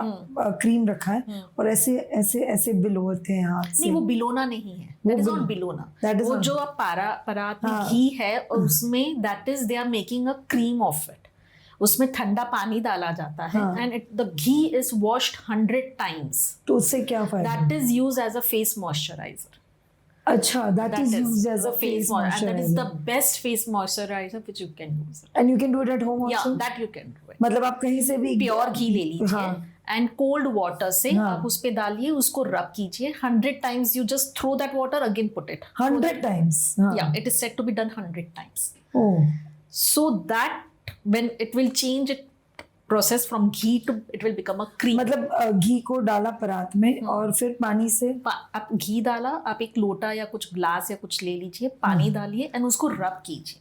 क्रीम रखा है और ऐसे ऐसे ऐसे बिलोते हैं हाथ से। नहीं, वो बिलोना नहीं है, दैट इज नॉट बिलोना। वो जो आप परात में घी है और उसमें that is they are making a cream of it, उसमें ठंडा पानी डाला जाता है, and the ghee is washed 100 times. तो उससे क्या फायदा? That is used as a face moisturiser. अच्छा, that is used as a face moisturizer. And that is the best face moisturizer which you can use. And you can do it at home also? Yeah, that you can do it. मतलब आप कहीं से भी pure घी ले लीजिए, and cold water से आप उस पे डालिए, उसको रब कीजिए 100 times. You just throw that water, again put it 100 times. या it is said to be done 100 times. Oh, so that when it will change it process from ghee to it will become a cream. मतलब घी को डाला परात में और फिर पानी से आप घी डाला, आप एक लोटा या कुछ ग्लास या कुछ ले लीजिए, पानी डालिए एंड उसको रब कीजिए।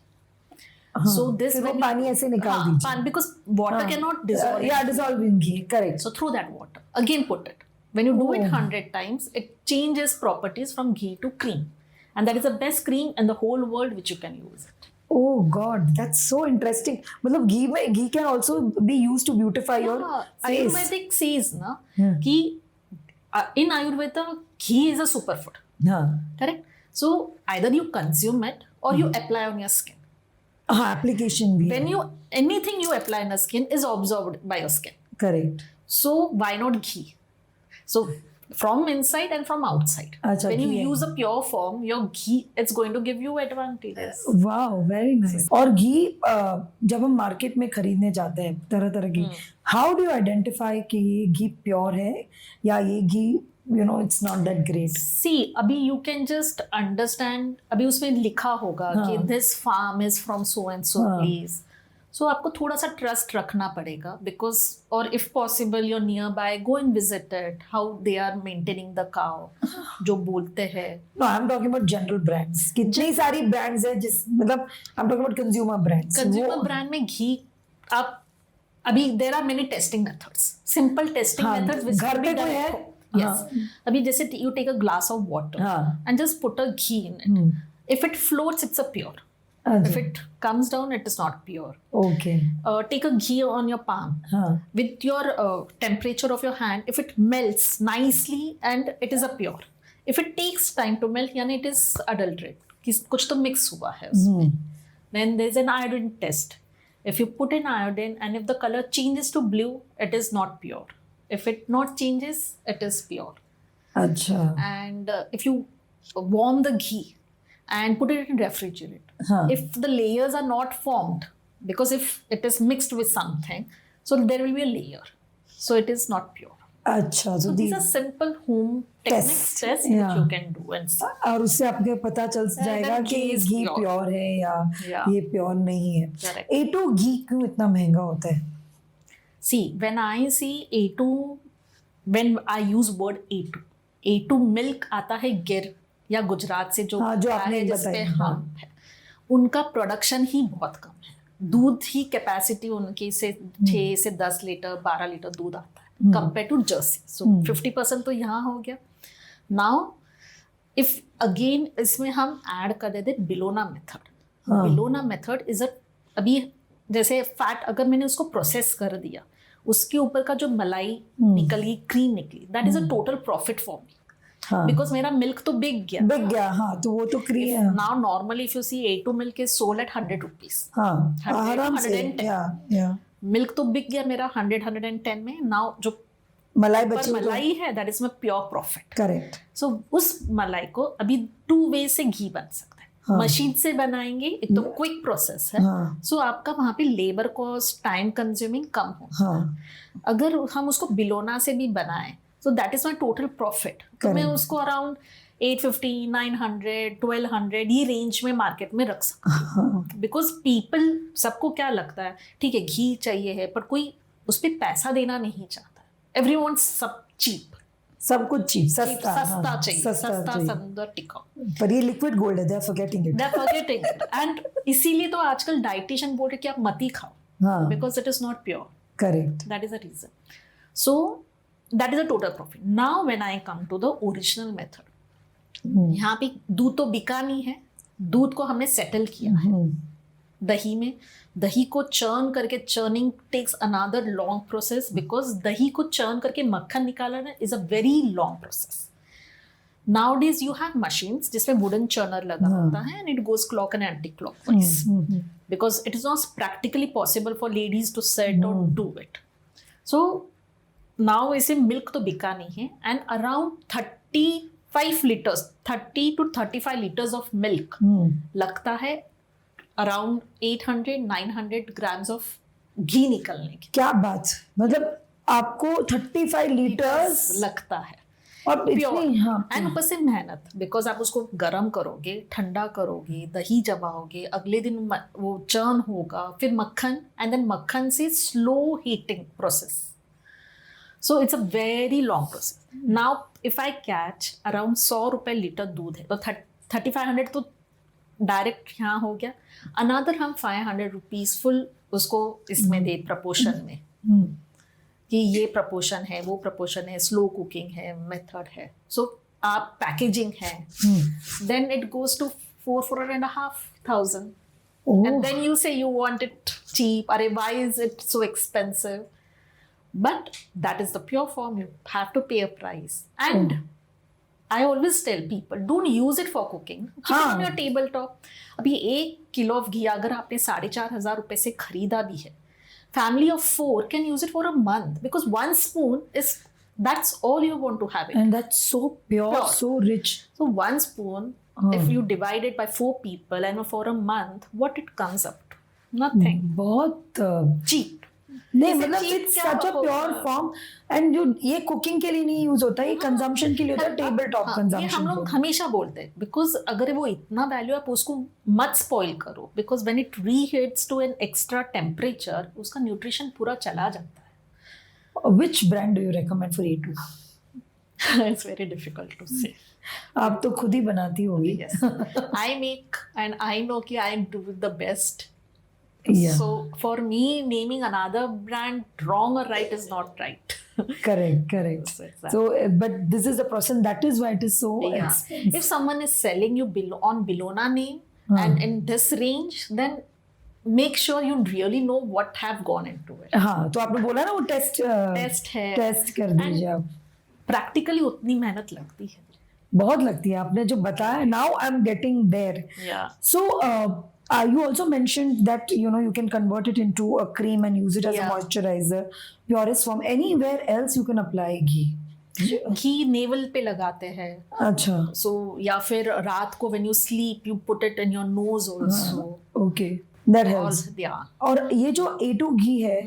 So this वो पानी ऐसे निकाल दीजिए, because water cannot dissolve. Yeah, dissolve in ghee, correct. So through that water, again put it. When you do it 100 times, it changes properties from ghee to cream, and that is the best cream in the whole world which you can use it. Oh God, that's so interesting. मतलब घी can also be used to beautify your face. Ayurvedic says ना कि in Ayurveda ghee is a superfood. Correct. So either you consume it or you apply on your skin. Application भी. When anything you apply on your skin is absorbed by your skin. Correct. So why not ghee? So from inside and from outside. Achha, when you use a pure form, your ghee, it's going to give you advantages. Wow, very nice. और घी जब हम market में खरीदने जाते हैं तरह तरह की, how do you identify कि ये घी प्योर है या ये घी you know it's not that great? See, अभी you can just understand, अभी उसमें लिखा होगा कि this farm is from so and so place. So आपको थोड़ा सा ट्रस्ट रखना पड़ेगा, बिकॉज और if possible your nearby go and visit it, how they are maintaining the cow, जो बोलते हैं। No, I am talking about general brands. कितनी सारी ब्रांड्स है जिस मतलब I am talking about consumer brands. Consumer brand में घी आप अभी there are many testing methods, simple testing methods which घर पे कोई है। यस, अभी जैसे you take a glass of water and just put a ghee in it, if it floats it's a pure. If it comes down, it is not pure. Okay. Take a ghee on your palm. With your temperature of your hand, if it melts nicely and it is a pure. If it takes time to melt, यानी it is adulterate. कुछ तो mix हुआ है उसमें. Then there is an iodine test. If you put in iodine and if the color changes to blue, it is not pure. If it not changes, it is pure. अच्छा. And if you warm the ghee and put it in refrigerator, हाँ. if the layers are not formed, because if it is mixed with something, so there will be a layer, so it is not pure. अच्छा. So these are simple home techniques, tests which you can do and see. और उससे आपके पता चल जाएगा कि घी pure है या ये प्योर नहीं है. Correct. A2 घी क्यों इतना महंगा होता है? See, when I see A2, when I use word A2 milk आता है गिर या गुजरात से जो आपने जिसपे हम है, उनका प्रोडक्शन ही बहुत कम है. दूध ही कैपेसिटी उनकी से 6 से 10 लीटर 12 लीटर दूध आता है कंपेयर टू जर्सी. सो 50% तो यहाँ हो गया. नाउ इफ अगेन इसमें हम ऐड कर देते बिलोना मेथड. बिलोना मेथड इज अभी जैसे फैट अगर मैंने उसको प्रोसेस कर दिया, उसके ऊपर का जो मलाई निकली, क्रीम निकली, that is a total profit for me. Because मेरा मिल्क तो बिक गया. हाँ, तो वो तो cream. Now normally if you see A2 milk is sold at 100 rupees. आराम से. मिल्क तो बिक गया मेरा 100-110 में. नाउ जो मलाई है that is my pure profit. Correct. So उस मलाई को अभी 2 वे से घी बन सकता है. मशीन से बनाएंगे, एक तो क्विक प्रोसेस है. सो आपका वहां पे लेबर कॉस्ट, टाइम कंज्यूमिंग कम हो. अगर हम उसको बिलोना से भी बनाएं, so that is my total profit. तो मैं उसको अराउंड 850, 900, 1200 ये रेंज में मार्केट में रख सकती हूँ. बिकॉज पीपल, सबको क्या लगता है, ठीक है घी चाहिए है, पर कोई उस पर पैसा देना नहीं चाहता. एवरीवन सब चीप, सब कुछ चीप, सस्ता चाहिए, सस्ता सुंदर टिकाऊ. पर ये लिक्विड गोल्ड है, they are forgetting it. And इसीलिए तो आजकल डाइटिशियन बोल रहे कि आप मत ही खाओ, because it is not pure. Correct. That is the reason. So that is a total profit. Now when I come to the original method, यहाँ पे दूध तो बिका नहीं है, दूध को हमने सेटल किया है दही में. दही को चर्न करके, churning takes another long process, because दही को चर्न करके मक्खन निकालना is a very long process. Nowadays you have machines जिसमें वुडन चर्नर लगा होता है and it goes clock and anti-clockwise because it is not practically possible for ladies to sit or do it. So now इसे milk तो बिका नहीं है and around 35 litres 30 to 35 litres of milk लगता है अराउंड 800-900 ग्राम्स ऑफ घी निकलने की. क्या बात, मतलब आपको 35 लीटर्स लगता है और प्योर. एंड ऊपर से मेहनत, बिकॉज आप उसको गर्म करोगे, ठंडा करोगे, दही जमाओगे, अगले दिन वो चर्न होगा, फिर मक्खन, एंड देन मक्खन से slow heating process. So it's a very long process. Now if I catch around 100 रुपए लीटर दूध है तो 3500 तो डायरेक्ट यहाँ हो गया. अनदर हम 500 रुपीज फुल उसको इसमें दे प्रपोर्शन में कि ये प्रपोर्शन है, वो प्रपोर्शन है, स्लो कुकिंग है, मेथड है. सो आप पैकेजिंग है, then it goes to 4,500. And then you say you want it cheap. अरे why is it so expensive? But that is the pure form. You have to pay a price. And I always tell people, don't use it for cooking. Keep it on your tabletop. अभी 1 kilo of घी अगर आपने 4,500 रुपए से खरीदा भी है, family of 4 can use it for a month because 1 spoon is, that's all you want to have it. And that's so pure, so rich. So 1 spoon, if you divide it by 4 people and for a month, what it comes up to? Nothing. बहुत cheap. नहीं, मतलब it's such a pure form. And जो ये cooking के लिए नहीं use होता है, ये कंजम्पशन के लिए होता है, टेबल टॉप कंजम्पशन. हम लोग हमेशा बोलते हैं बिकॉज अगर वो इतना वैल्यू, आप उसको मत स्पॉइल करो, because when it reheats to an extra temperature उसका न्यूट्रिशन पूरा चला जाता है. Which brand do you recommend for A2? It's very difficult to say. आप तो खुद ही बनाती होगी. I make and I know कि I do the best. Yeah. So for me, naming another brand wrong or right is not right. Correct. Exactly. So, but this is the process. That is why it is so expensive. If someone is selling you on Bilona name and in this range, then make sure you really know what have gone into it. हाँ, तो आपने बोला ना वो test है, test कर दीजिए आप. प्रैक्टिकली उतनी मेहनत लगती है, बहुत लगती है. आपने जो बताया, now I'm getting there. Yeah. So you also mentioned that you can convert it into a cream and use it as a moisturizer, purest form. Anywhere else you can apply ghee? Ghee naval पे लगाते हैं. अच्छा. So या फिर रात को when you sleep you put it in your nose also. Okay, that helps. Yeah. और ये जो A2 घी है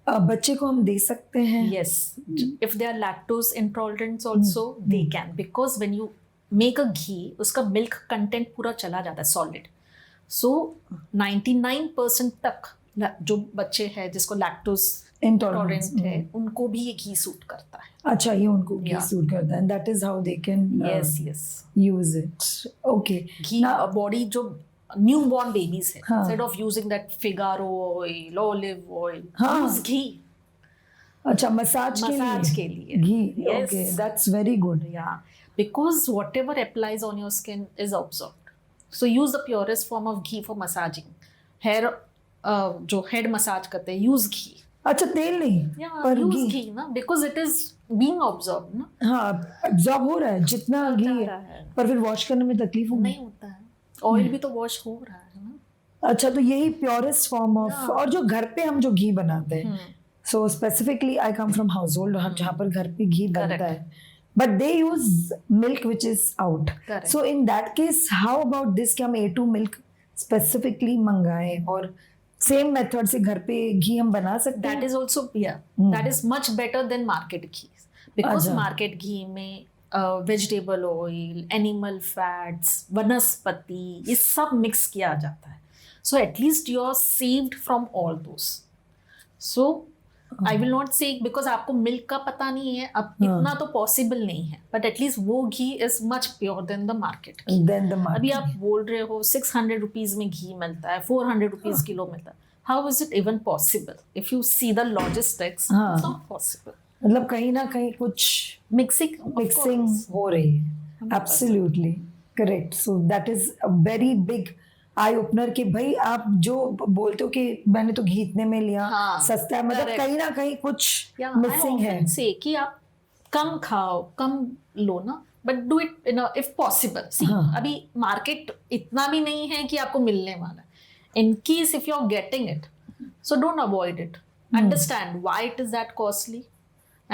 बच्चे को हम दे सकते हैं? Yes, if they are lactose intolerant also they can, because when you make a ghee उसका milk content पूरा चला जाता है solid. So 99% तक जो बच्चे हैं जिसको lactose intolerant है उनको भी ये घी सूट करता है. अच्छा, ये उनको घी सूट करता है, and that is how they can use it. Okay. Ghee body जो न्यूबॉर्न बेबीज है, instead of using that Figaro oil, olive oil, use घी. अच्छा, मसाज के लिए घी. Okay, that's very good. Yeah, because whatever applies on your skin is absorbed. So use the purest form of ghee for massaging. Hair जो head massage करते हैं use घी. अच्छा, तेल नहीं? पर use घी ना, because it is being absorbed ना. हाँ, absorb हो रहा है जितना घी है, पर फिर वॉश करने में तकलीफ होगी? नहीं होता है, ऑयल भी तो वॉश हो रहा है ना. अच्छा, तो यही प्योरेस्ट फॉर्म ऑफ. और जो घर पे हम जो घी बनाते हैं, so specifically I come from household, हम जहाँ पर घर पे घी बनता है, but they use milk which is out. So in that case how about this कि हम A2 मिल्क स्पेसिफिकली मंगाएं और सेम मेथड से घर पे घी हम बना सकते हैं? That is also that is much better than market ghee, because market ghee में वेजिटेबल ऑयल, एनिमल फैट्स, वनस्पति, ये सब मिक्स किया जाता है. So at least you are saved from all those. So I will not say because आपको milk का पता नहीं है, अब इतना तो पॉसिबल नहीं है, बट एटलीस्ट वो ghee is much pure than the market. अभी आप बोल रहे हो 600 रुपीज में घी मिलता है, 400 रुपीज किलो मिलता है. How is it even possible? If you see the logistics, it's not possible. मतलब कहीं ना कहीं कुछ मिक्सिंग हो रही है. Absolutely correct. So that is a very big eye opener कि भाई आप जो बोलते हो कि मैंने तो घी इतने में लिया, सस्ता है, मतलब कहीं ना कहीं कुछ मिसिंग है. से कि आप कम खाओ, कम लो ना, but do it in if possible. See अभी मार्केट इतना भी नहीं है कि आपको मिलने वाला है. In case if you are getting it, so don't avoid it. Understand why it is that costly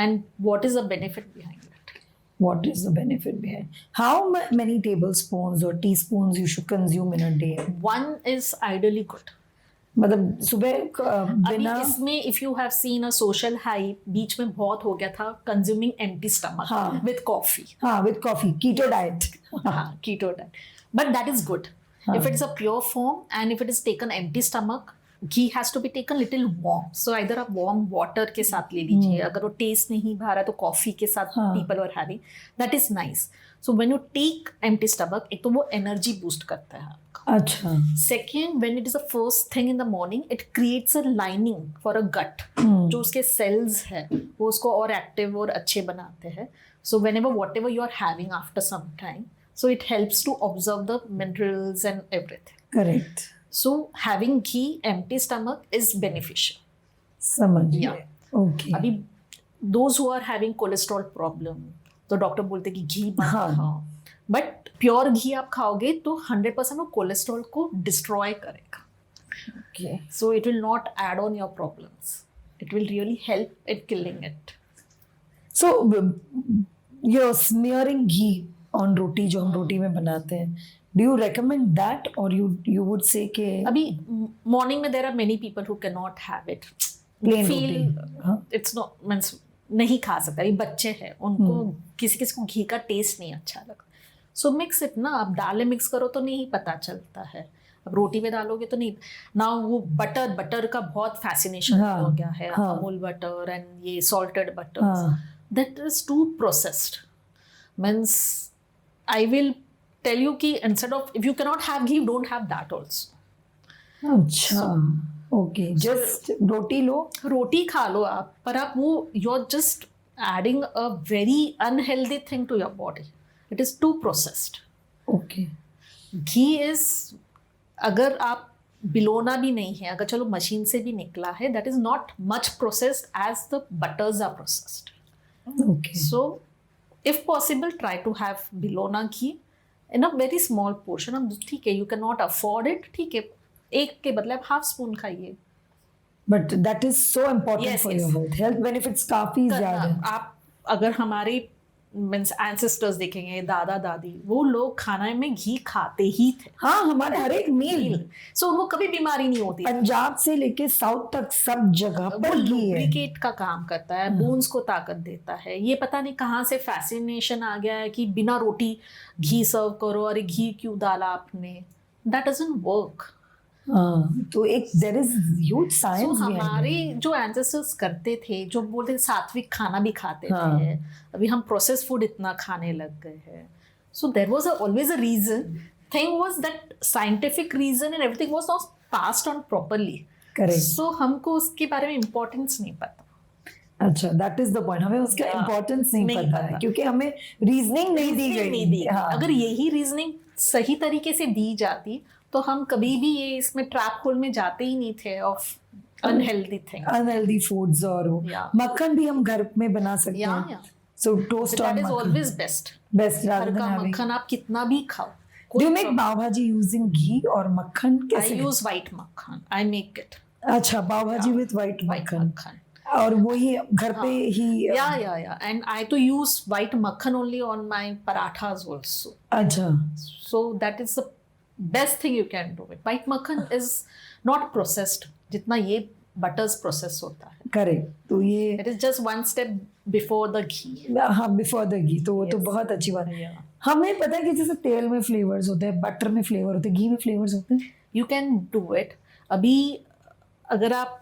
and what is the benefit behind it. What is the benefit behind? How many tablespoons or teaspoons you should consume in a day? One is ideally good. मतलब सुबह बिना इसमें if you have seen a social hype बीच में बहुत हो गया था consuming empty stomach with coffee. हाँ, with coffee, keto diet. हाँ, keto diet. But that is good. If it's a pure form and if it is taken empty stomach, ghee has to be taken little warm. So इधर आप warm water के साथ ले लीजिए. अगर वो test नहीं भा रहा है तो कॉफी के साथ people are having, that is nice. So when you take empty stomach, एक तो वो एनर्जी बूस्ट करता है आपका. अच्छा. Second, when it is the first thing in the morning, it creates a lining for a gut. जो उसके sales है वो उसको और एक्टिव और अच्छे बनाते हैं. So whenever whatever you are having after some time, so it helps to observe the minerals and everything. Correct. So having ghee empty stomach is beneficial. समझ गया. Okay. अभी those who are having cholesterol problem, तो doctor बोलते कि घी मत खाओ, but pure घी आप खाओगे तो 100% वो कोलेस्ट्रॉल को डिस्ट्रॉय करेगा. Okay. So it will not add on your problems. It will really help in killing it. So you're smearing ghee on roti, जो हम रोटी में बनाते हैं. Do you recommend that, or you would say कि अभी morning में there are many people who cannot have it. Plain feel roti. It's not means नहीं खा सकते. अभी बच्चे हैं, उनको किसी को घी का टेस्ट नहीं अच्छा लगता. So mix it ना. आप दालें मिक्स करो तो नहीं पता चलता है. अब रोटी में डालोगे तो नहीं ना. वो बटर का बहुत फैसिनेशन हो गया है. अमूल बटर एंड ये salted butter, that is too processed. Means I will tell you कि instead of if you cannot have ghee, don't have that also. अच्छा. Okay. Just रोटी लो. रोटी खा लो आप, पर आप वो you're just adding a very unhealthy thing to your body. It is too processed. Okay. Ghee is, अगर आप बिलोना भी नहीं है, अगर चलो मशीन से भी निकला है, that is not much processed as the butters are processed. Okay. So if possible, try to have बिलोना ghee in a very small portion. अब ठीक है, you cannot afford it, ठीक है, एक के बदले आप हाफ स्पून खाइए. But that is so important for your health. Health benefits काफी ज़्यादा. आप अगर हमारे मीन्स एंसेस्टर्स देखेंगे, दादा दादी, वो लोग खाना में घी खाते ही थे। हाँ, हमारे हर एक मील, सो उनको कभी बीमारी नहीं होती। पंजाब से लेके साउथ तक सब जगह वो पर घी है। लुब्रिकेट का काम करता है, बोन्स को ताकत देता है। ये पता नहीं कहाँ से फैसिनेशन आ गया है कि बिना रोटी घी सर्व करो, अरे घी क्यों डाला आपने, दैट डजंट वर्क। तो एक there is huge science So, हमारे जो एंसेस्टर्स करते थे, जो बोलते थे सात्विक खाना भी खाते थे, अभी हम प्रोसेस फूड इतना खाने लग गए हैं। So there was always a reason, thing was that scientific reason and everything was not passed on properly. Correct. So हमको उसके बारे में इम्पोर्टेंस नहीं पता। अच्छा, दैट इज द पॉइंट, हमें उसका इम्पोर्टेंस नहीं पता है क्योंकि हमें रीजनिंग नहीं दी गई। अगर यही रीजनिंग सही तरीके से दी जाती तो हम कभी भी ये इसमें ट्रैप होल में जाते ही नहीं थे of unhealthy thing, unhealthy foods. और मक्खन भी हम घर में बना सकते हैं। सो टोस्ट ऑन मक्खन always best rather than having मक्खन। आप कितना भी खाओ। डू यू मेक पाव भाजी यूजिंग घी और मक्खन? कैसे? आई यूज व्हाइट मक्खन, आई मेक इट। अच्छा, पाव भाजी विद व्हाइट मक्खन, और वो ही घर पे ही? या एंड आई तो use white makkhan only on my parathas also. अच्छा, so that is the best thing you can do. It white makkhan is not processed जितना ये बटर्स प्रोसेस होता है। करेक्ट। तो ये it is just one step before the ghee. हाँ, बिफोर द घी। तो वो तो बहुत अच्छी बात है। हमें पता है कि जैसे तेल में फ्लेवर्स होते हैं, बटर में फ्लेवर होते हैं, घी में फ्लेवर्स होते हैं। You can do it. अभी अगर आप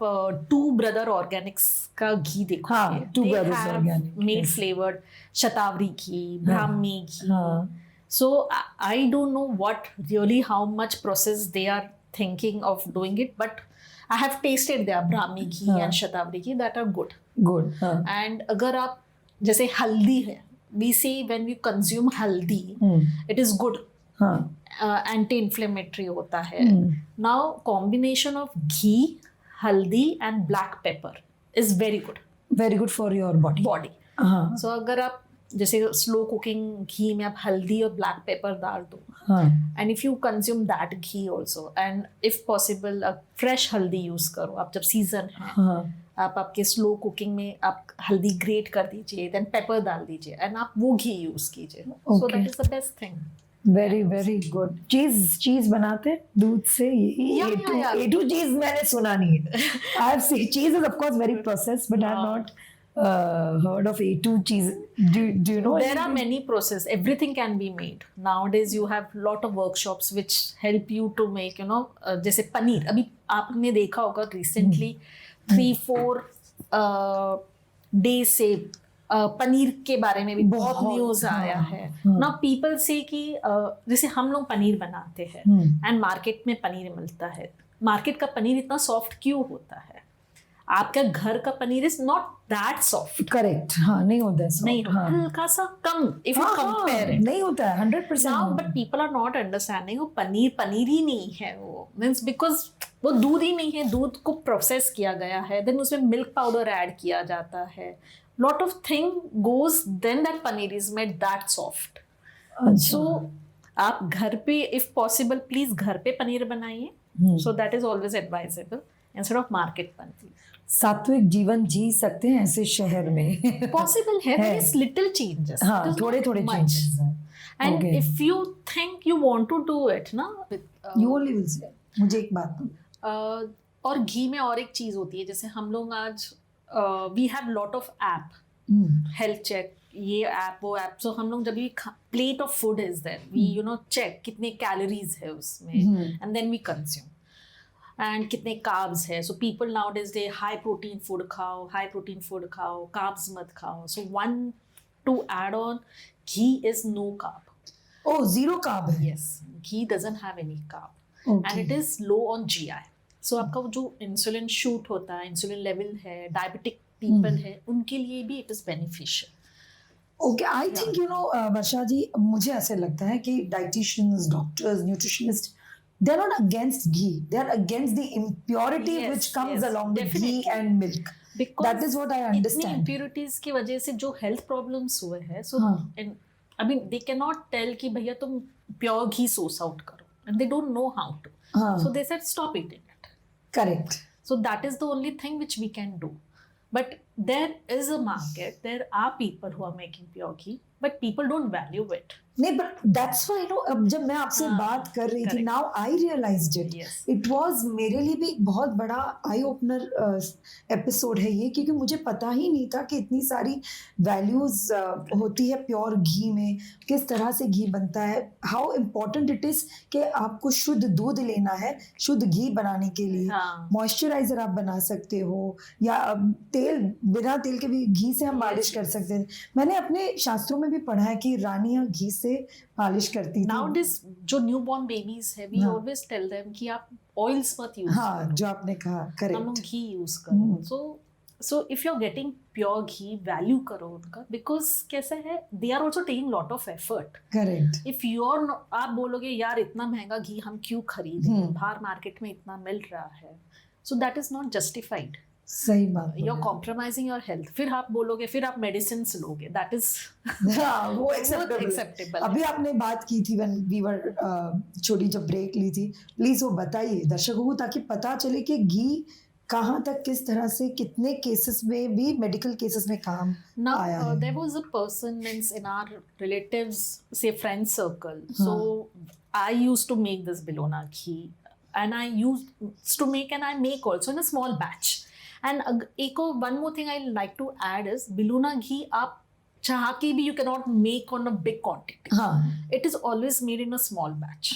टू ब्रदर ऑर्गेनिक्स का घी देखो, two brothers organic made flavoured shatavari ghee, Brahmi ghee. So I don't know how much process they are thinking of doing it, but I have tasted their Brahmi ghee and Shatavari ghee that are good. And अगर आप जैसे हल्दी है, we say when we consume haldi, it is good. Anti-inflammatory होता है. Now combination of ghee, haldi and black pepper is very good. Very good for your body. So अगर आप जैसे स्लो कुकिंग घी में आप हल्दी और ब्लैक पेपर डाल दो, and if you consume that ghee also, and if possible fresh हल्दी यूज करो आप जब सीजन है। आप आपके स्लो कुकिंग में आप हल्दी ग्रेट कर दीजिए, देन पेपर डाल दीजिए एंड आप वो घी यूज कीजिए। सो that is the best thing. Very very good. चीज बनाते दूध से? A to चीज मैंने सुना नहीं है। I have seen cheese is of course very processed, but I have not heard of A2 cheese. Do you know? There are many processes. Everything can be made nowadays. You have lot of workshops which help you to make, जैसे पनीर। अभी आपने देखा होगा recently 3-4 days से पनीर के बारे में भी बहुत न्यूज आया है। Now people say कि जैसे हम लोग पनीर बनाते हैं एंड मार्केट में पनीर मिलता है, मार्केट का पनीर इतना सॉफ्ट क्यों होता है? आपका घर का paneer is not that soft. Correct. नहीं होता है, नहीं हल्का सा कम, इफ यू कंपेयर इट नहीं होता है 100%। Now but people are not understanding वो पनीर ही नहीं है। वो मींस बिकॉज वो दूध ही नहीं है, दूध को प्रोसेस किया गया है, देन उसमें मिल्क पाउडर ऐड किया जाता है, lot of thing goes, then that paneer is made that soft. So आप घर पे इफ पॉसिबल प्लीज घर पे पनीर बनाइए। सो that is always advisable instead of market paneer. सात्विक जीवन जी सकते हैं ऐसे शहर में? पॉसिबल है, there is little changes. हाँ, थोड़े changes हैं। And if you think you want to do it ना, you only will say। मुझे एक बात और घी में और एक चीज होती है, जैसे हम लोग आज we have lot of app, health check, ये ऐप वो ऐप। सो हम लोग जब भी plate of food is there, we check कितने कैलोरीज है उसमें and then we consume, and कितने कार्ब्स है। So people nowadays they high protein food खाओ, कार्ब्स मत खाओ। So one to add on, ghee is no carb. Oh, zero carb है? Yes, ghee doesn't have any carb and it is low on GI। So आपका जो insulin shoot होता है, insulin level है, diabetic people है, उनके लिए भी it is beneficial. Okay, I think Varsha ji, मुझे ऐसे लगता है कि dietitians, doctors, nutritionist, they are not against ghee, they are against the impurity which comes along with ghee and milk. Because that is what I understand. इतनी impurities की वजह से जो health problems हुए हैं, so I mean they cannot tell कि भैया तुम pure ghee source out करो, and they don't know how to. So they said stop eating it. Correct. So that is the only thing which we can do. But there is a market, there are people who are making pure ghee, but people don't value it. नहीं, but that's why अब जब मैं आपसे बात कर रही थी, now I realized it. Yes. It was मेरे लिए भी एक बहुत बड़ा आई ओपनर एपिसोड है ये, क्योंकि मुझे पता ही नहीं था कि इतनी सारी वैल्यूज होती है प्योर घी में, किस तरह से घी बनता है, हाउ इम्पोर्टेंट इट इज कि आपको शुद्ध दूध लेना है शुद्ध घी बनाने के लिए. मॉइस्चराइजर आप बना सकते हो, या तेल, बिना तेल के भी घी से हम मालिश कर सकते हैं. मैंने अपने शास्त्रों में भी पढ़ा है कि रानियां घी से मालिश करती थी. Nowadays जो न्यूबॉर्न बेबीज है, we always tell them कि आप ऑयल्स मत यूज करो. हाँ, जो आपने कहा करेक्ट, हम लोग घी यूज करो. So if you're getting pure ghee, value करो उनका, because कैसा है, they are also taking lot of effort. Correct. If you're not, आप बोलोगे यार इतना महंगा घी हम क्यों खरीदें, बाहर मार्केट में इतना मिल रहा है, so that is not justified. सही बात. You're compromising your health. फिर आप बोलोगे, फिर आप मेडिसिन लोगे, that is वो acceptable. अभी आपने बात की थी when we were छोटी जब ब्रेक ली थी, प्लीज वो बताइए दर्शकों को, ताकि पता चले कि घी कहाँ तक, किस तरह से, कितने केसेस में भी, मेडिकल केसेस में काम आया है. There was a person in our relatives, say friend circle. So I used to make this Bellona ghee, and I used to make, and I make also in a small batch. And one more thing I like to add is Bellona ghee आप चाह के भी you cannot make on a big quantity. It is always made in a small batch.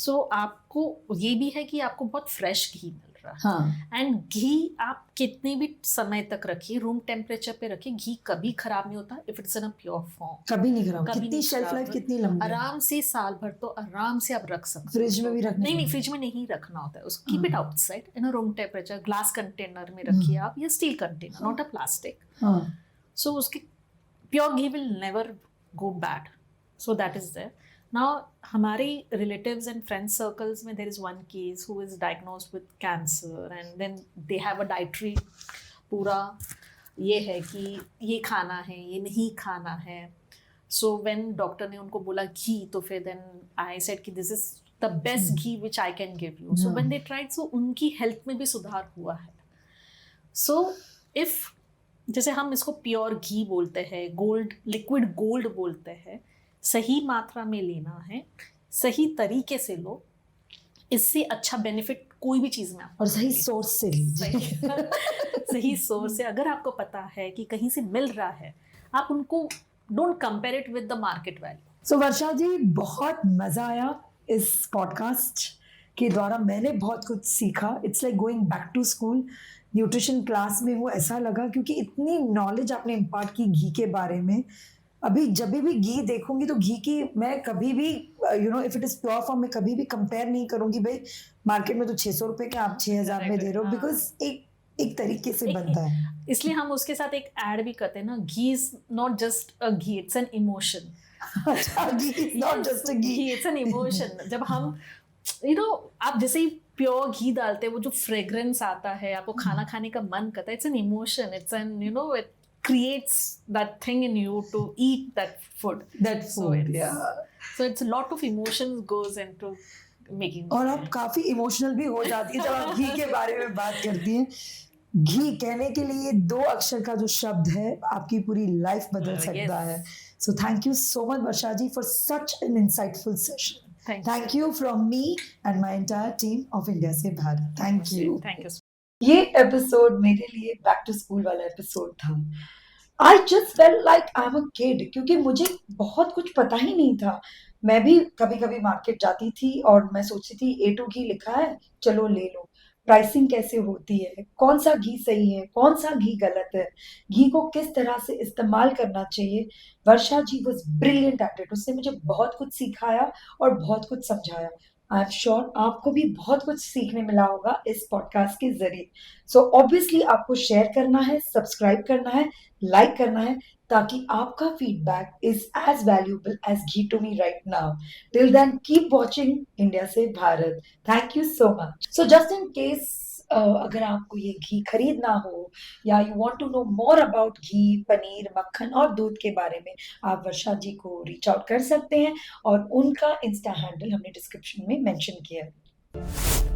So आपको ये भी है कि आपको बहुत फ्रेश घी मिल रहा है. एंड घी आप कितने भी समय तक रखिए, रूम टेम्परेचर पे रखिए, घी कभी खराब नहीं होता if it's in a pure form. कभी नहीं खराब. कितनी शेल्फ लाइफ, कितनी लंबी? आराम से साल भर तो आराम से आप रख सकते. फ्रिज में भी रखना नहीं, फ्रिज में नहीं रखना होता है उसको. Keep it outside in a room temperature, glass container में रखिए आप, या steel container, not a plastic. So उसके pure ghee will never go bad. So that is there. Now, हमारे relatives and friend circles में there is one case who is diagnosed with cancer, and then they have a dietary पूरा ये है कि ये खाना है, ये नहीं खाना है. So when doctor ने उनको बोला घी, तो फिर then I said कि this is the best ghee which I can give you. So when they tried, so उनकी health में भी सुधार हुआ है. So if जैसे हम इसको प्योर घी बोलते हैं, गोल्ड, लिक्विड गोल्ड बोलते हैं, सही मात्रा में लेना है, सही तरीके से लो, इससे अच्छा बेनिफिट कोई भी चीज में आपको, और सही सोर्स से लीजिए. सही सोर्स से. अगर आपको पता है कि कहीं से मिल रहा है, आप उनको don't compare it with the market value. So Varsha ji, बहुत मजा आया इस पॉडकास्ट के द्वारा. मैंने बहुत कुछ सीखा. It's like going back to school. Nutrition class में वो ऐसा लगा, क्योंकि इतनी नॉलेज आपने इम्पार्ट की घी के बारे में. अभी जब भी घी देखूंगी तो घी की मैं कभी भी if it is pure form में कभी भी कंपेयर नहीं करूंगी. भाई मार्केट में तो 600 रुपए के आप 6000 में दे रहे हो, बिकॉज एक तरीके से बनता है. इसलिए हम उसके साथ एक ऐड भी करते हैं ना, ghee is not just a ghee, it's an emotion. Ghee is not just a ghee, it's an emotion. जब हम आप जैसे ही प्योर घी डालते हैं, वो जो फ्रेग्रेंस आता है, आपको खाना खाने का मन करता है, it's an emotion. It's an it creates that thing in you to eat that food. So it's a lot of emotions goes into making. और आप काफी इमोशनल भी हो जाती है जब आप घी के बारे में बात करती हैं. घी कहने के लिए 2 अक्षर का जो शब्द है, आपकी पूरी लाइफ बदल सकता है. So thank you so much Varsha ji for such an insightful session. Thank you from me and my entire team of India से भारत. Thank you. ये एपिसोड मेरे लिए बैक टू स्कूल वाला एपिसोड था. I just felt like I am a kid, क्योंकि मुझे बहुत कुछ पता ही नहीं था. मैं भी कभी कभी मार्केट जाती थी और मैं सोचती थी A2 घी लिखा है, चलो ले लो. प्राइसिंग कैसे होती है, कौन सा घी सही है, कौन सा घी गलत है, घी को किस तरह से इस्तेमाल करना चाहिए. वर्षा जी वाज ब्रिलियंट एट इट. उसने मुझे बहुत कुछ सिखाया और बहुत कुछ समझाया. आई एम श्योर आपको भी बहुत कुछ सीखने मिला होगा इस पॉडकास्ट के जरिए. सो ऑब्वियसली आपको शेयर करना है, सब्सक्राइब करना है, लाइक करना है, ताकि आपका feedback is as valuable as ghee to me right now. Till then keep watching India से Bharat. Thank you so much. So just in case अगर आपको ये घी खरीदना हो, या you want to know more about ghee, paneer, मक्खन और दूध के बारे में, आप वर्षा जी को रीच आउट कर सकते हैं, और उनका इंस्टा हैंडल हमने डिस्क्रिप्शन में मेंशन किया है.